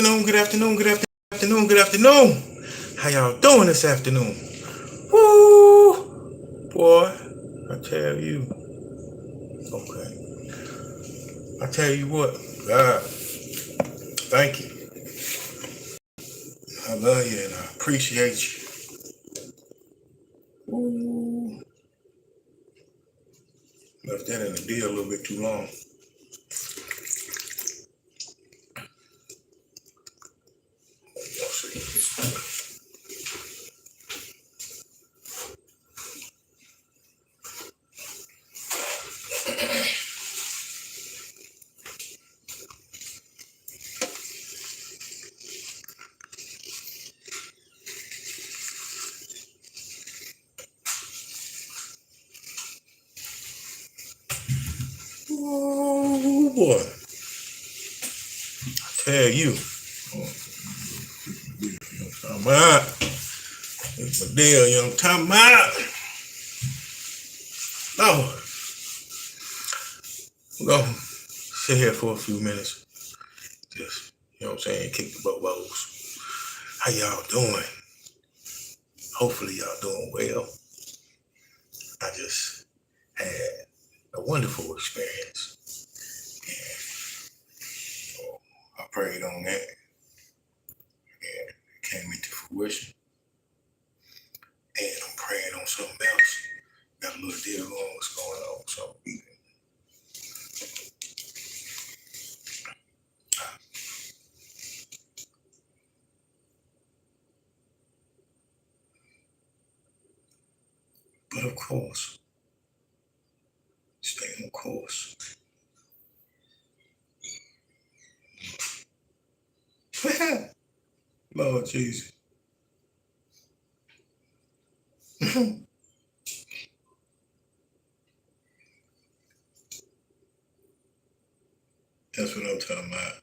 afternoon, good afternoon, good afternoon, good afternoon. How y'all doing this afternoon? Woo! Boy, I tell you. Okay. I tell you what, God, thank you. I love you and I appreciate you. Woo. Left that in the deal a little bit too long. Y'all see. Oh boy, I tell you. I'm out. It's my deal, young. Time out. Oh, we're gonna sit here for a few minutes. Just, you know what I'm saying, kick the bubbles. How y'all doing? Hopefully y'all doing well. I just had a wonderful experience. And I prayed on that and it came into fruition. And I'm praying on something else. Got a little deal on what's going on. So but of course, stay on course. Lord Jesus. That's what I'm talking about.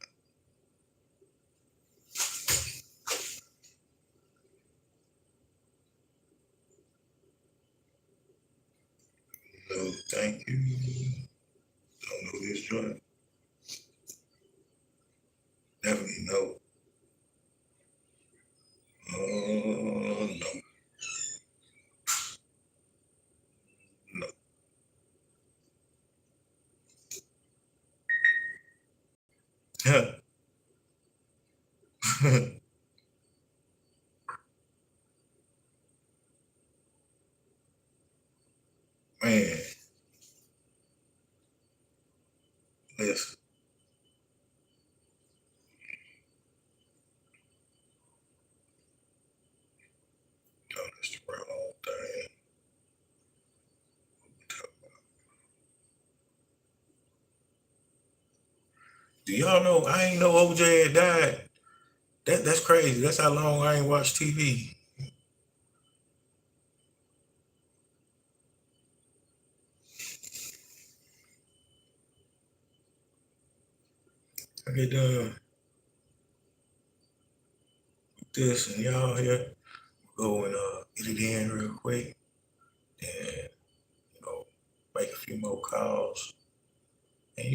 No, thank you. Don't know this joint. Definitely no. Oh no. No. Man, listen. Oh, that's the wrong thing. Do y'all know I ain't know OJ had died? That's crazy. That's how long I ain't watched TV. I get done with this and y'all here go and get it in real quick and make a few more calls and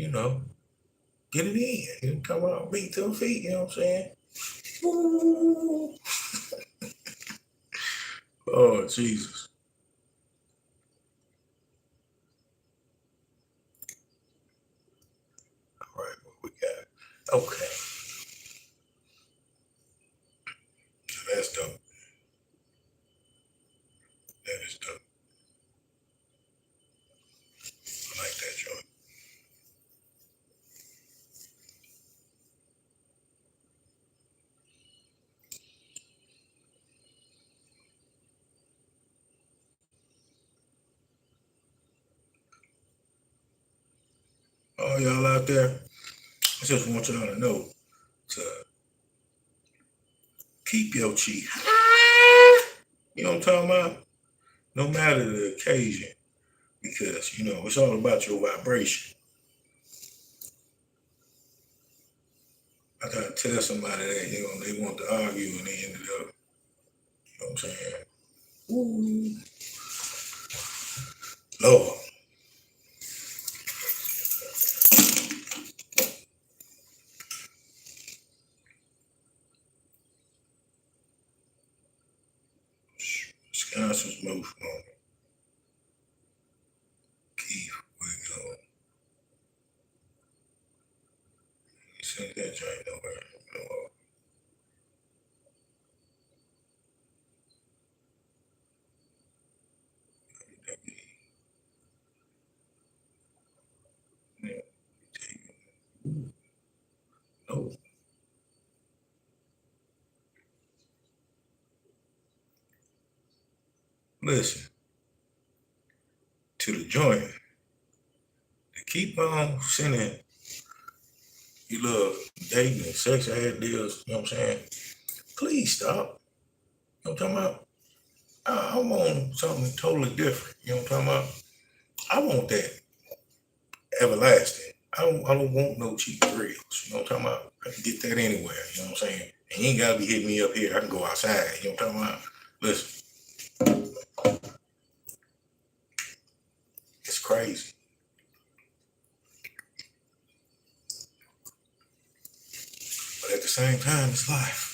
get it in. You come out beat to the feet, you know what I'm saying? Ooh. Oh Jesus. All right, what we got? Okay. That's dope. That is dope. I like that joint. All y'all out there, I just want y'all to know to keep your chi high. You know what I'm talking about? No matter the occasion, because it's all about your vibration. I gotta tell somebody that they want to argue and they ended up, you know what I'm saying? Ooh. Lord. find some smoke from Keith Wiggum. He sent that joint nowhere. No, that be, yeah, no. Listen, to the joint, to keep on sending you little dating and sex ad deals, you know what I'm saying? Please stop. You know what I'm talking about? I want something totally different. You know what I'm talking about? I want that everlasting. I don't want no cheap thrills. You know what I'm talking about? I can get that anywhere. You know what I'm saying? And you ain't gotta be hitting me up here. I can go outside. You know what I'm talking about? Listen, it's crazy. But at the same time, it's life.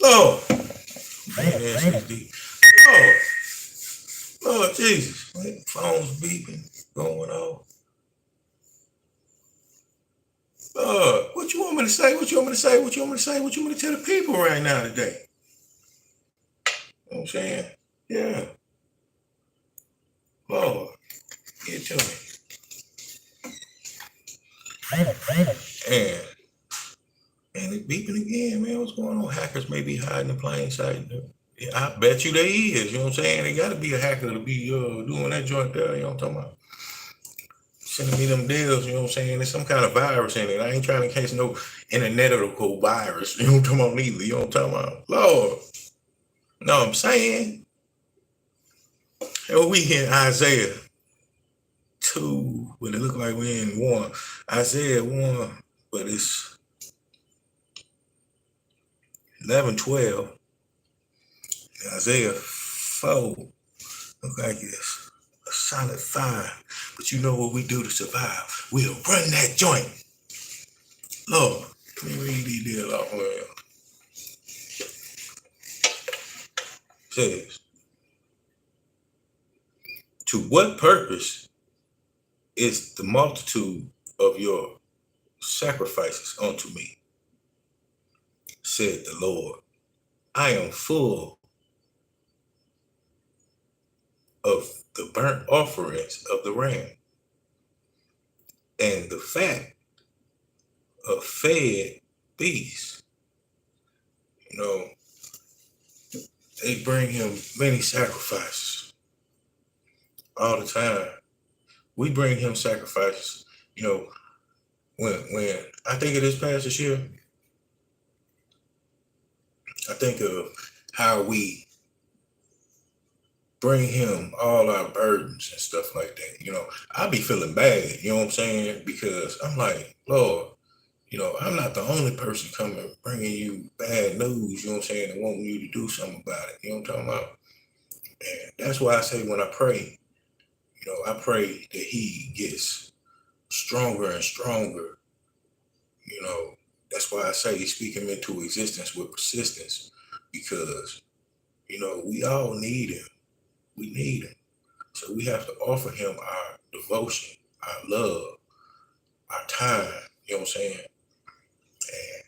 Lord, man, that's deep. Lord, Lord Jesus. Phone's beeping, going off. Lord, what you want me to say? What you want me to say? What you want me to say? What you want me to tell the people right now today? You know what I'm saying? Yeah. Lord, get to me. And it's beeping again, man. What's going on? Hackers may be hiding in plain sight. Yeah, I bet you they is. You know what I'm saying? They got to be a hacker to be doing that joint there. You know what I'm talking about? Sending me them deals. You know what I'm saying? There's some kind of virus in it. I ain't trying to catch no internetical virus. You know what I'm talking about? Neither. You know what I'm talking about? Lord. No, I'm saying. And we in Isaiah 2, when it look like we're in 1. Isaiah 1, but it's 11, 12. Isaiah 4, look like it's a solid 5. But you know what we do to survive? We'll run that joint. Lord, let me read these deals off of here. Says, to what purpose is the multitude of your sacrifices unto me? Said the Lord. I am full of the burnt offerings of the ram and the fat of fed beasts. You know, they bring him many sacrifices all the time. We bring him sacrifices. You know, when I think of this past this year, I think of how we bring him all our burdens and stuff like that. You know, I be feeling bad, you know what I'm saying? Because I'm like, Lord, you know, I'm not the only person coming bringing you bad news, you know what I'm saying, and wanting you to do something about it. You know what I'm talking about? And that's why I say when I pray, you know, I pray that he gets stronger and stronger. You know, that's why I say speak him into existence with persistence, because, you know, we all need him. We need him. So we have to offer him our devotion, our love, our time. You know what I'm saying? And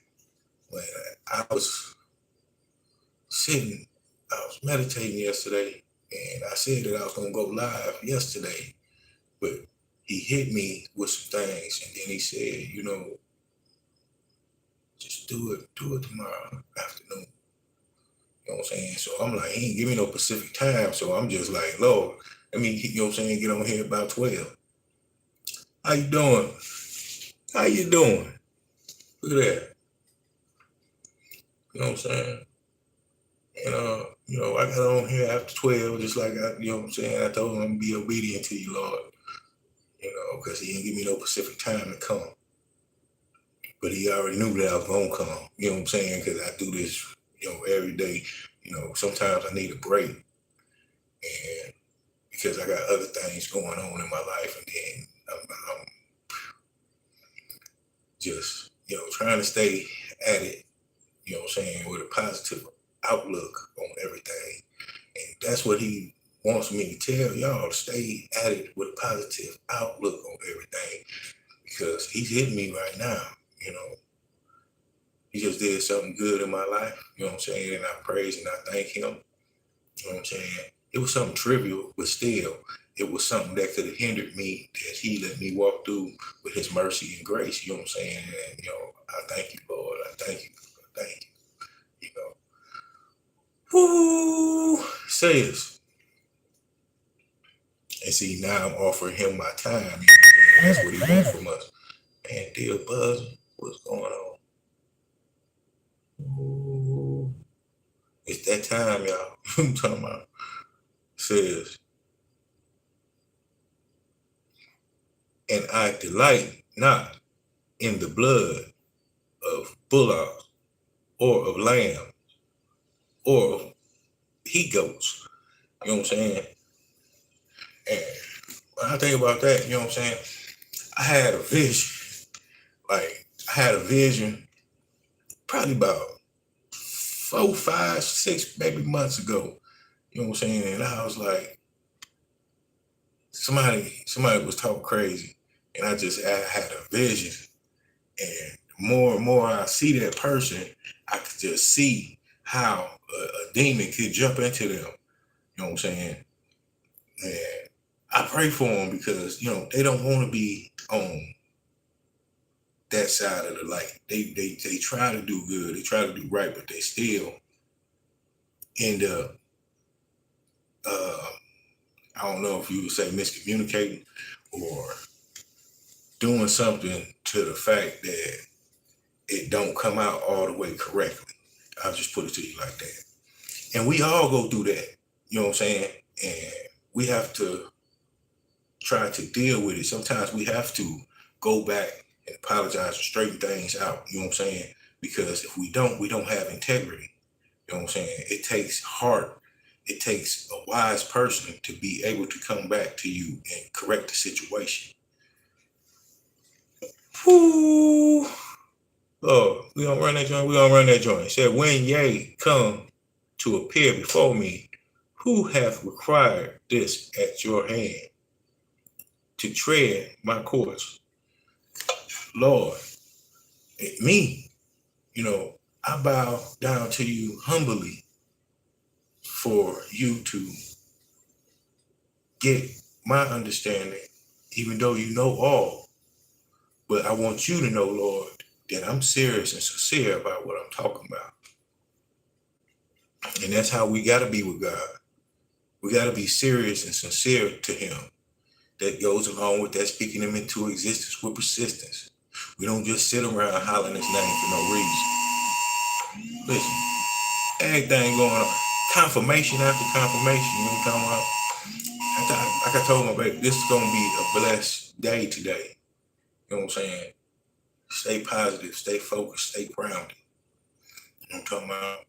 when I was sitting, I was meditating yesterday, and I said that I was gonna go live yesterday, but he hit me with some things, and then he said, you know, just do it tomorrow afternoon. You know what I'm saying? So I'm like, he ain't give me no Pacific time, so I'm just like, Lord, let me, you know what I'm saying, get on here about 12. How you doing? How you doing? Look at that. You know what I'm saying? And you know, I got on here after 12, just like you know what I'm saying. I told him I'm gonna be obedient to you, Lord. You know, because he didn't give me no Pacific time to come. But he already knew that I was gonna come. You know what I'm saying? Because I do this, you know, every day. You know, sometimes I need a break, and because I got other things going on in my life, and then I'm just, you know, trying to stay at it. You know what I'm saying, with a positive outlook on everything. And that's what he wants me to tell y'all. Stay at it with a positive outlook on everything because he's hitting me right now. You know, he just did something good in my life. You know what I'm saying? And I praise and I thank him. You know what I'm saying? It was something trivial, but still, it was something that could have hindered me that he let me walk through with his mercy and grace. You know what I'm saying? And, you know, I thank you, Lord. I thank you. I thank you. You know, whoo, says. And see, now I'm offering him my time. You know what I'm saying? That's what he wants from us. Man, dear Buzz, what's going on? Ooh, it's that time, y'all. I'm talking about. Says, and I delight not in the blood of bullocks or of lamb or of he goats. You know what I'm saying? And when I think about that, you know what I'm saying? I had a vision. Like, I had a vision probably about 4, 5, 6, maybe months ago. You know what I'm saying? And I was like, somebody was talking crazy. And I had a vision. And more and more I see that person, I could just see how a demon could jump into them. You know what I'm saying? And I pray for them because, you know, they don't want to be on that side of the light. They try to do good, they try to do right, but they still end up, I don't know if you would say miscommunicating or doing something to the fact that it don't come out all the way correctly. I'll just put it to you like that. And we all go through that, you know what I'm saying? And we have to try to deal with it. Sometimes we have to go back and apologize and straighten things out, you know what I'm saying? Because if we don't have integrity. You know what I'm saying? It takes heart. It takes a wise person to be able to come back to you and correct the situation. Whoo! Oh, we gonna run that joint. We gonna run that joint. It said, when ye come to appear before me, who hath required this at your hand to tread my course? Lord, me. You know, I bow down to you humbly for you to get my understanding, even though you know all. But I want you to know, Lord, that I'm serious and sincere about what I'm talking about. And that's how we got to be with God. We got to be serious and sincere to him. That goes along with that speaking him into existence with persistence. We don't just sit around hollering his name for no reason. Listen, everything going on. Confirmation after confirmation, you know what I'm talking about? Like I told my baby, this is going to be a blessed day today. You know what I'm saying? Stay positive, stay focused, stay grounded. You know what I'm talking about?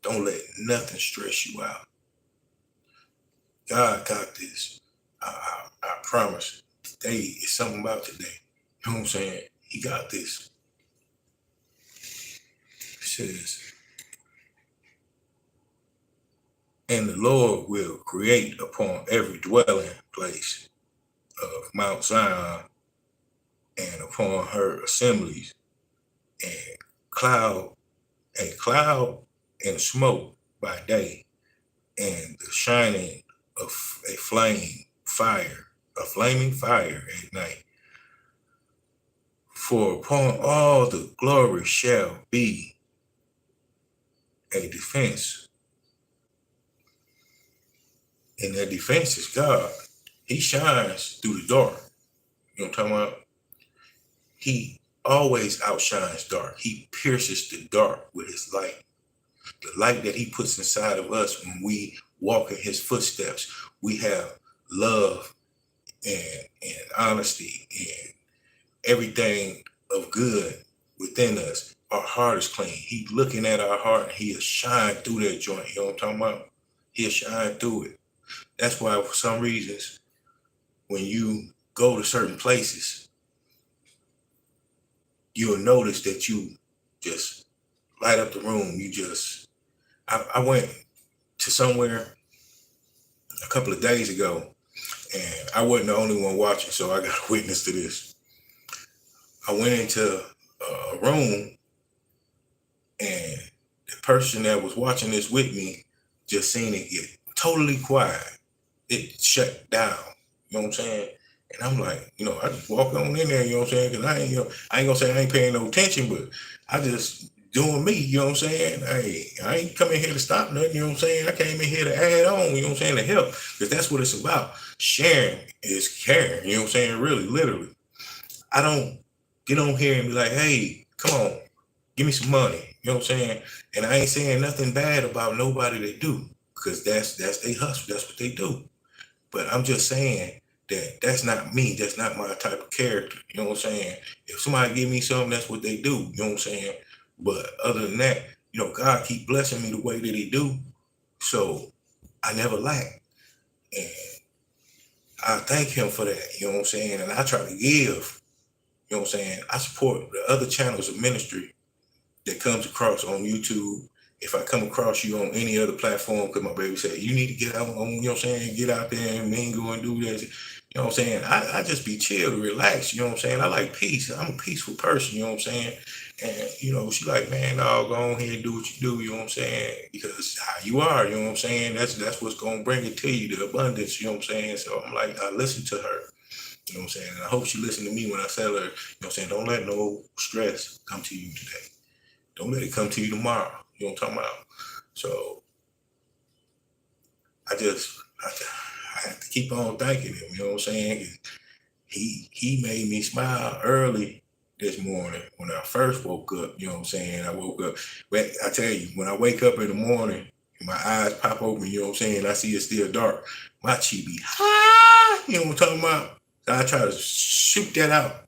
Don't let nothing stress you out. God got this. I promise. Today is something about today. You know what I'm saying? He got this. It says, and the Lord will create upon every dwelling place of Mount Zion and upon her assemblies and cloud and smoke by day and the shining of a flaming fire at night. For upon all the glory shall be a defense. And that defense is God. He shines through the dark. You know what I'm talking about? He always outshines dark. He pierces the dark with his light. The light that he puts inside of us when we walk in his footsteps. We have love and honesty and everything of good within us. Our heart is clean. He's looking at our heart and he'll shine through that joint. You know what I'm talking about? He'll shine through it. That's why for some reasons, when you go to certain places, you'll notice that you just light up the room. You just I went to somewhere a couple of days ago, and I wasn't the only one watching, so I got a witness to this. I went into a room, and the person that was watching this with me just seen it get totally quiet. It shut down. You know what I'm saying? And I'm like, I just walk on in there, you know what I'm saying? Because I ain't gonna say I ain't paying no attention, but I just doing me, you know what I'm saying? Hey, I ain't coming here to stop nothing, you know what I'm saying? I came in here to add on, you know what I'm saying, to help. Because that's what it's about. Sharing is caring, you know what I'm saying? Really, literally. I don't get on here and be like, hey, come on, give me some money. You know what I'm saying? And I ain't saying nothing bad about nobody that do, because that's they hustle. That's what they do. But I'm just saying that that's not me. That's not my type of character. You know what I'm saying? If somebody give me something, that's what they do. You know what I'm saying? But other than that, God keep blessing me the way that He do. So I never lack. And I thank Him for that. You know what I'm saying? And I try to give. You know what I'm saying? I support the other channels of ministry that comes across on YouTube. If I come across you on any other platform, because my baby said, you need to get out on, you know what I'm saying, get out there and mingle and do this. You know what I'm saying? I just be chill, relax, you know what I'm saying? I like peace. I'm a peaceful person, you know what I'm saying? And, she like, man, no, go on here and do what you do, you know what I'm saying? Because how you are, you know what I'm saying? That's what's going to bring it to you, the abundance, you know what I'm saying? So I'm like, I listen to her. You know what I'm saying? And I hope she listen to me when I tell her, you know what I'm saying, don't let no stress come to you today. Don't let it come to you tomorrow. You know what I'm talking about? So I have to keep on thanking him, you know what I'm saying? He made me smile early this morning when I first woke up, you know what I'm saying? I woke up, but I tell you, when I wake up in the morning, and my eyes pop open, you know what I'm saying? I see it's still dark. My chi be high, you know what I'm talking about? So I try to shoot that out.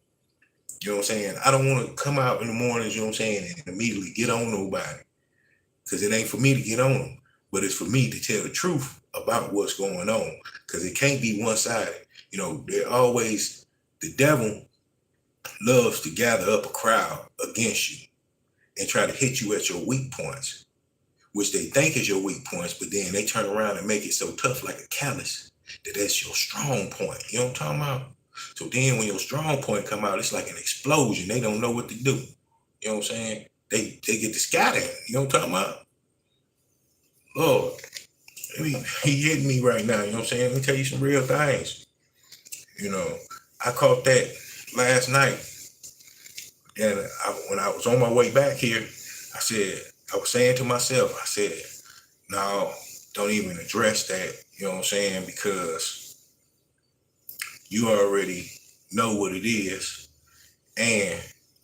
You know what I'm saying? I don't want to come out in the mornings, you know what I'm saying, and immediately get on nobody. Because it ain't for me to get on them, but it's for me to tell the truth about what's going on. Because it can't be one-sided. The devil loves to gather up a crowd against you and try to hit you at your weak points, which they think is your weak points, but then they turn around and make it so tough like a callus that's your strong point. You know what I'm talking about? So then when your strong point come out, it's like an explosion. They don't know what to do. You know what I'm saying? They get to scatter. You know what I'm talking about? Lord, he hitting me right now. You know what I'm saying? Let me tell you some real things. I caught that last night. And when I was on my way back here, I was saying to myself, I said, no, don't even address that. You know what I'm saying? Because you already know what it is. And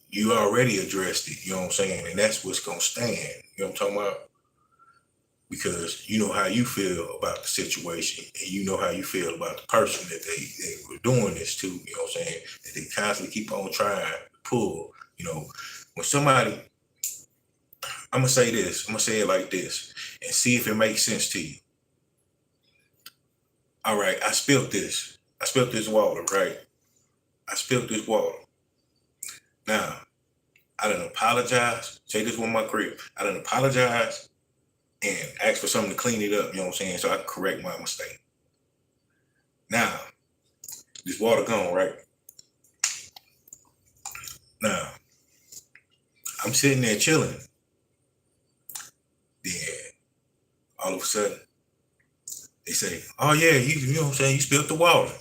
you already addressed it. You know what I'm saying? And that's what's going to stand. You know what I'm talking about? Because you know how you feel about the situation, and you know how you feel about the person that they were doing this to, you know what I'm saying? That they constantly keep on trying to pull, when somebody, I'm gonna say this, I'm gonna say it like this, and see if it makes sense to you. All right, I spilled this water, right? I spilled this water. Now, I done apologize, say this was my crib, I done apologize and ask for something to clean it up, you know what I'm saying? So I can correct my mistake. Now, this water gone, right? Now, I'm sitting there chilling. Then all of a sudden, they say, oh yeah, you know what I'm saying, you spilled the water.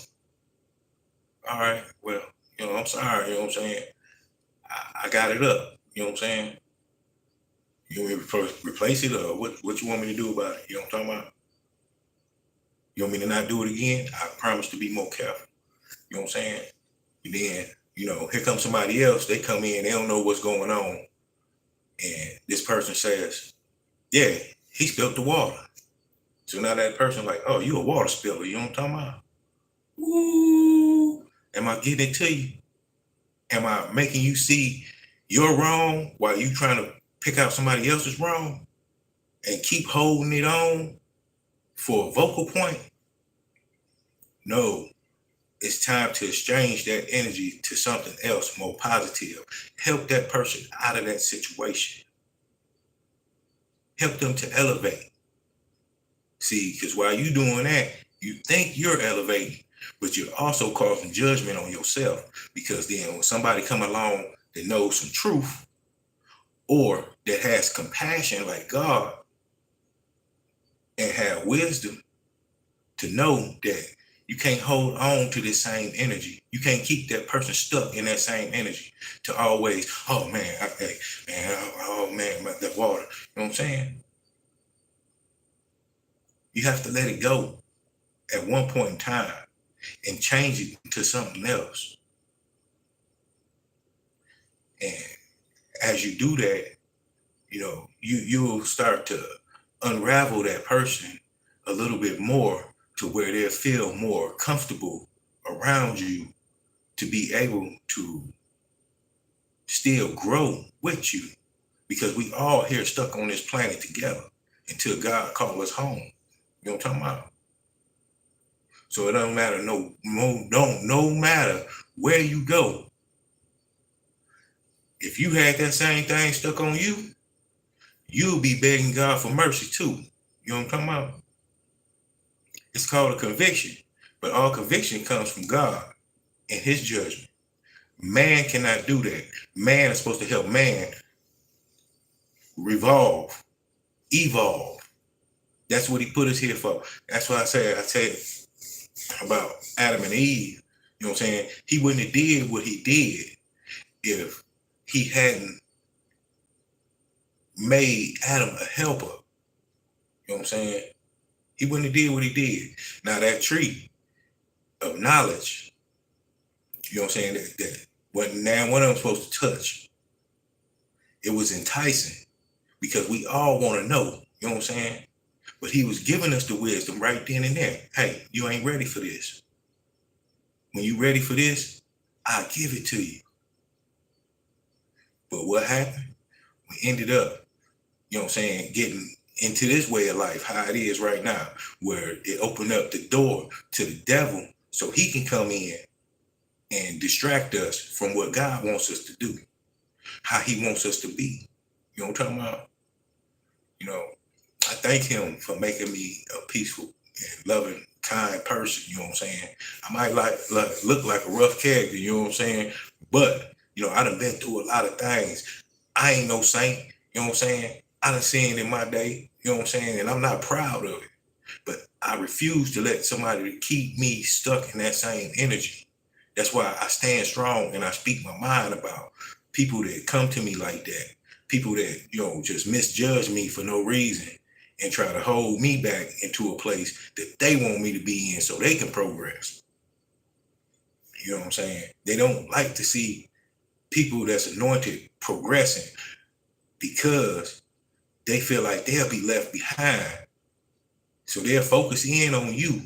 All right, well, I'm sorry, you know what I'm saying? I got it up, you know what I'm saying? You want me to replace it, or what you want me to do about it? You know what I'm talking about? You want me to not do it again? I promise to be more careful. You know what I'm saying? And then, here comes somebody else, they come in, they don't know what's going on. And this person says, yeah, he spilled the water. So now that person like, oh, you a water spiller, you know what I'm talking about? Ooh, am I getting it to you? Am I making you see you're wrong while you trying to pick out somebody else's wrong and keep holding it on for a vocal point? No, it's time to exchange that energy to something else more positive. Help that person out of that situation. help them to elevate. See, because while you doing that, you think you're elevating, but you're also causing judgment on yourself. Because then when somebody come along that knows some truth or that has compassion like God and have wisdom to know that you can't hold on to this same energy. You can't keep that person stuck in that same energy to always, oh man, hey, man, oh man, that water. You know what I'm saying? You have to let it go at one point in time and change it to something else. And as you do that, you'll start to unravel that person a little bit more to where they'll feel more comfortable around you to be able to still grow with you, because we all here stuck on this planet together until God call us home. You know what I'm talking about? So it don't matter, no matter where you go. If you had that same thing stuck on you, you'll be begging God for mercy too. You know what I'm talking about? It's called a conviction, but all conviction comes from God and his judgment. Man cannot do that. Man is supposed to help man evolve. That's what he put us here for. That's why I said about Adam and Eve. You know what I'm saying? He wouldn't have did what he did if he hadn't made Adam a helper. You know what I'm saying? He wouldn't have did what he did. Now that tree of knowledge, you know what I'm saying, that wasn't now one of them supposed to touch. It was enticing because we all want to know, you know what I'm saying? But he was giving us the wisdom right then and there. Hey, you ain't ready for this. When you ready for this, I'll give it to you. But what happened? We ended up, you know what I'm saying, getting into this way of life, how it is right now, where it opened up the door to the devil so he can come in and distract us from what God wants us to do, how he wants us to be. You know what I'm talking about? You know, I thank him for making me a peaceful and loving, kind person. You know what I'm saying? I might look like a rough character, you know what I'm saying? But, I done been through a lot of things. I ain't no saint, you know what I'm saying? I done seen in my day, you know what I'm saying? And I'm not proud of it. But I refuse to let somebody keep me stuck in that same energy. That's why I stand strong and I speak my mind about people that come to me like that. People that, just misjudge me for no reason and try to hold me back into a place that they want me to be in so they can progress. You know what I'm saying? They don't like to see people that's anointed progressing because they feel like they'll be left behind. So they'll focus in on you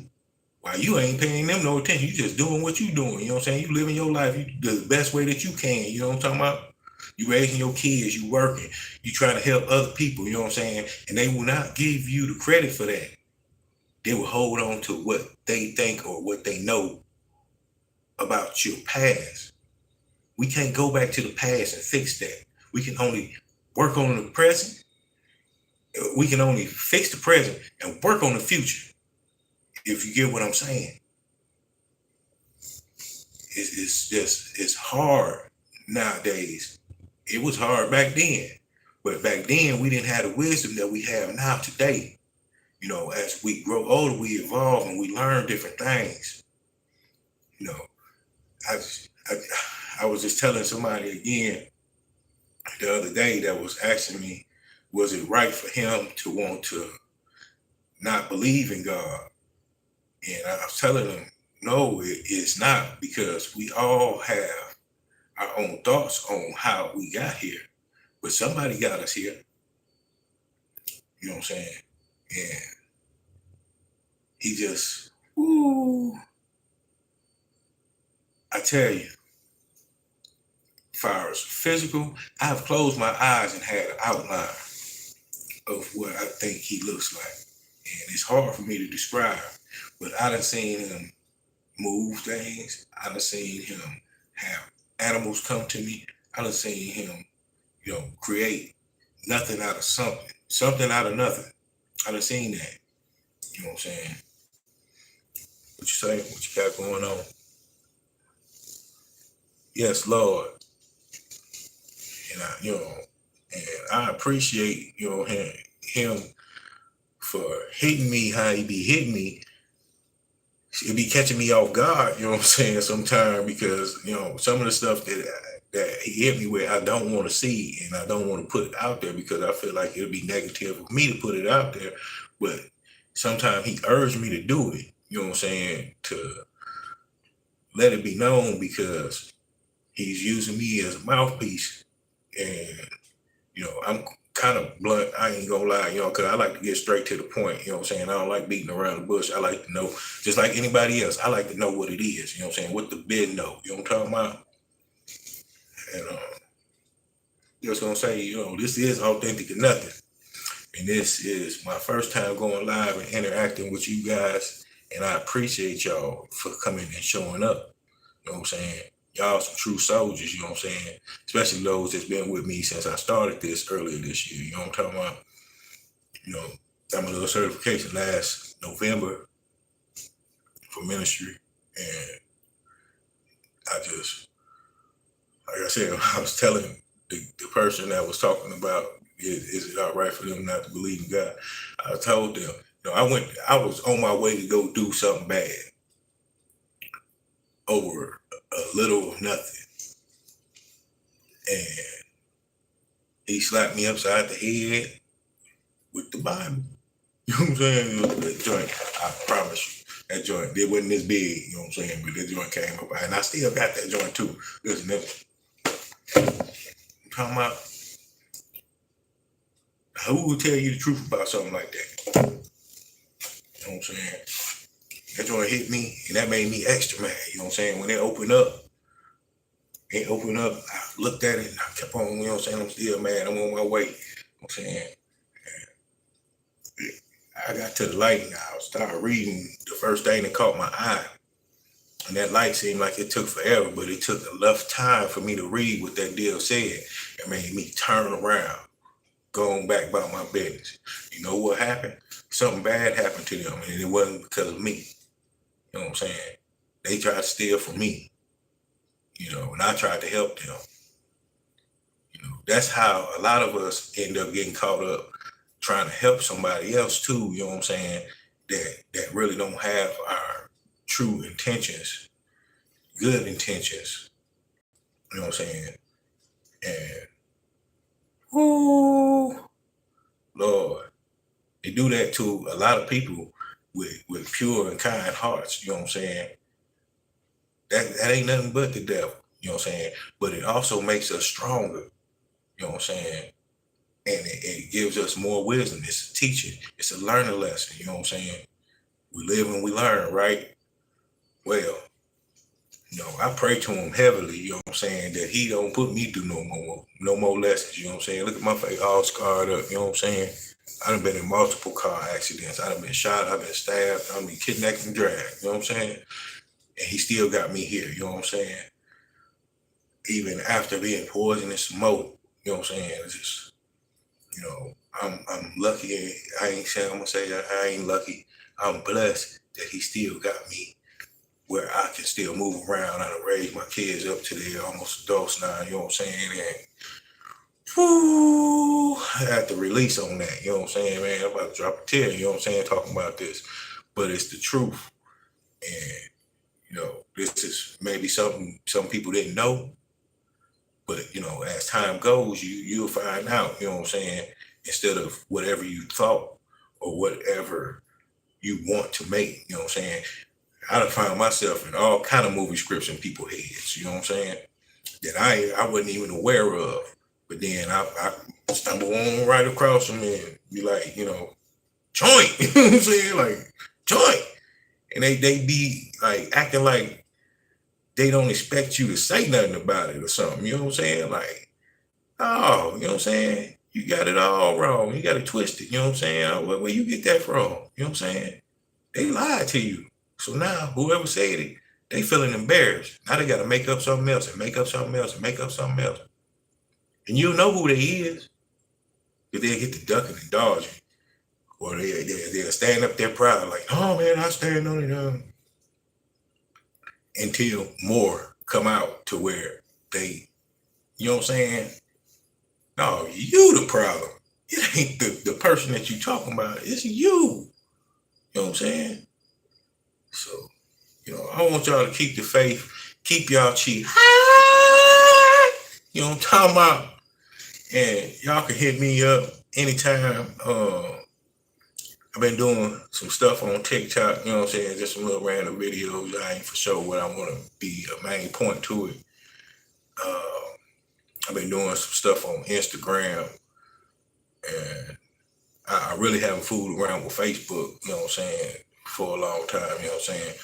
while you ain't paying them no attention. You just doing what you doing. You know what I'm saying? You living your life the best way that you can. You know what I'm talking about? You raising your kids, you working, you trying to help other people, you know what I'm saying? And they will not give you the credit for that. They will hold on to what they think or what they know about your past. We can't go back to the past and fix that. We can only work on the present. We can only fix the present and work on the future. If you get what I'm saying. It's hard nowadays. It was hard back then. But back then, we didn't have the wisdom that we have now today. As we grow older, we evolve and we learn different things. I was just telling somebody again the other day that was asking me, was it right for him to want to not believe in God? And I was telling him, no, it's not, because we all have our own thoughts on how we got here. But somebody got us here. You know what I'm saying? And he just, I tell you, as far as physical, I've closed my eyes and had an outline of what I think he looks like. And it's hard for me to describe, but I done seen him move things. I done seen him have animals come to me. I done seen him, create nothing out of something. something out of nothing. I done seen that. You know what I'm saying? What you say? What you got going on? Yes, Lord. And I appreciate, him for hitting me how he be hitting me. It be catching me off guard, you know what I'm saying, sometimes, because, some of the stuff that he hit me with, I don't want to see, and I don't want to put it out there because I feel like it'll be negative for me to put it out there. But sometimes he urged me to do it, you know what I'm saying, to let it be known, because he's using me as a mouthpiece. And, I'm kind of blunt. I ain't gonna lie, because I like to get straight to the point. You know what I'm saying? I don't like beating around the bush. I like to know, just like anybody else, I like to know what it is. You know what I'm saying? What the bid know. You know what I'm talking about? And just gonna say, this is Authentic or Nothing. And this is my first time going live and interacting with you guys. And I appreciate y'all for coming and showing up. You know what I'm saying? Y'all some true soldiers, you know what I'm saying? Especially those that's been with me since I started this earlier this year. You know what I'm talking about? Got my little certification last November for ministry. And I just, like I said, I was telling the person that was talking about, is it all right for them not to believe in God? I told them, I was on my way to go do something bad over a little of nothing. And he slapped me upside the head with the Bible. You know what I'm saying? That joint, I promise you, that joint, it wasn't this big, you know what I'm saying? But that joint came up, and I still got that joint too. Listen, I'm talking about, who will tell you the truth about something like that? You know what I'm saying? That joint hit me, and that made me extra mad. You know what I'm saying? When it opened up, I looked at it, and I kept on, you know what I'm saying? I'm still mad. I'm on my way. You know what I'm saying? I got to the light, and I started reading the first thing that caught my eye. And that light seemed like it took forever, but it took enough time for me to read what that deal said. It made me turn around, going back about my business. You know what happened? Something bad happened to them, and it wasn't because of me. You know what I'm saying? They tried to steal from me, and I tried to help them. That's how a lot of us end up getting caught up trying to help somebody else too, you know what I'm saying, that really don't have our true intentions, good intentions, you know what I'm saying? And whoo, Lord, they do that to a lot of people with pure and kind hearts, you know what I'm saying? That ain't nothing but the devil, you know what I'm saying? But it also makes us stronger, you know what I'm saying? And it gives us more wisdom. It's a teaching. It's a learning lesson. You know what I'm saying? We live and we learn, right? Well, I pray to him heavily, you know what I'm saying, that he don't put me through no more lessons, you know what I'm saying? Look at my face all scarred up, you know what I'm saying? I done been in multiple car accidents. I done been shot, I've been stabbed, I've been kidnapped and dragged, you know what I'm saying? And he still got me here, you know what I'm saying? Even after being poisoned and smoked, you know what I'm saying? It's just, I'm lucky. I ain't saying I'm gonna say that I ain't lucky. I'm blessed that he still got me where I can still move around. I done raised my kids up to they're almost adults now, you know what I'm saying? And whoo, I had to release on that, you know what I'm saying, man? I'm about to drop a tear, you know what I'm saying, talking about this. But it's the truth. And this is maybe something some people didn't know. But as time goes, you'll find out, you know what I'm saying, instead of whatever you thought or whatever you want to make, you know what I'm saying. I done found myself in all kind of movie scripts in people's heads, you know what I'm saying, that I wasn't even aware of. But then I stumble on right across them and be like, joint, you know what I'm saying, like, joint. And they be like acting like they don't expect you to say nothing about it or something, you know what I'm saying? Like, oh, you know what I'm saying? You got it all wrong. You got it twisted, you know what I'm saying? Where you get that from? You know what I'm saying? They lied to you. So now whoever said it, they feeling embarrassed. Now they got to make up something else and make up something else and make up something else. And you know who they is. Cause they'll get to ducking and dodging. Or they'll stand up there proud, like, oh man, I stand on it. Until more come out to where they, you know what I'm saying? No, you the problem. It ain't the person that you talking about. It's you. You know what I'm saying? So, I want y'all to keep the faith, keep y'all cheek high. You know what I'm talking about? And y'all can hit me up anytime. I've been doing some stuff on TikTok, you know what I'm saying? Just some little random videos. I ain't for sure what I want to be a main point to it. I've been doing some stuff on Instagram, and I really haven't fooled around with Facebook, you know what I'm saying, for a long time, you know what I'm saying?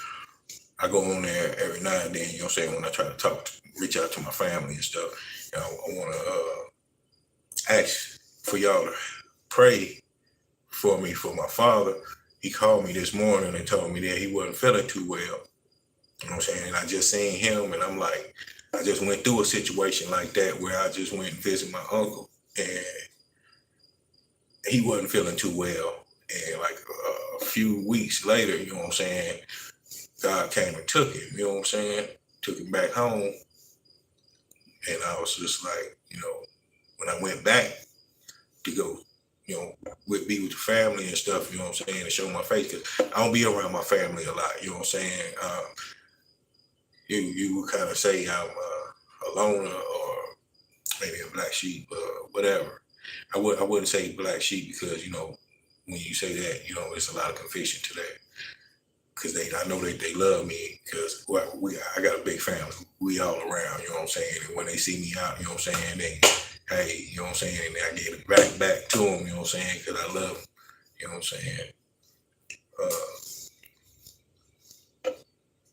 I go on there every now and then, you know what I'm saying, when I try to reach out to my family and stuff. I want to ask for y'all to pray for me, for my father. He called me this morning and told me that he wasn't feeling too well. You know what I'm saying? And I just seen him, and I'm like, I just went through a situation like that where I just went and visited my uncle, and he wasn't feeling too well. And like a few weeks later, you know what I'm saying, God came and took him, you know what I'm saying? Took him back home. And I was just like, when I went back to go, be with the family and stuff, you know what I'm saying, and show my face, because I don't be around my family a lot, you know what I'm saying? You would kind of say I'm a loner or maybe a black sheep or whatever. I wouldn't say black sheep because, when you say that, it's a lot of confusion to that. Because I know they love me because I got a big family. We all around, you know what I'm saying? And when they see me out, you know what I'm saying, they, hey, you know what I'm saying, and I get it back to them, you know what I'm saying, because I love them, you know what I'm saying?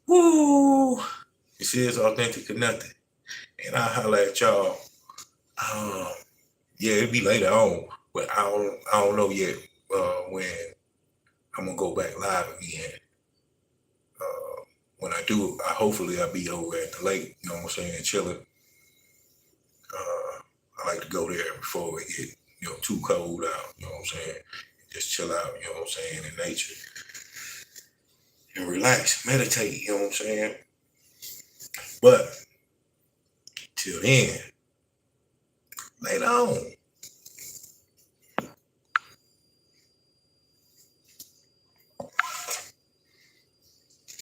Woo! This is Authentic or Nothing. And I'll holler at y'all. Yeah, it'll be later on, but I don't know yet when I'm gonna go back live again. When I do, hopefully I'll be over at the lake, you know what I'm saying, chilling. I like to go there before it get, too cold out, you know what I'm saying? Just chill out, you know what I'm saying, in nature. And relax, meditate, you know what I'm saying? But till then, later on.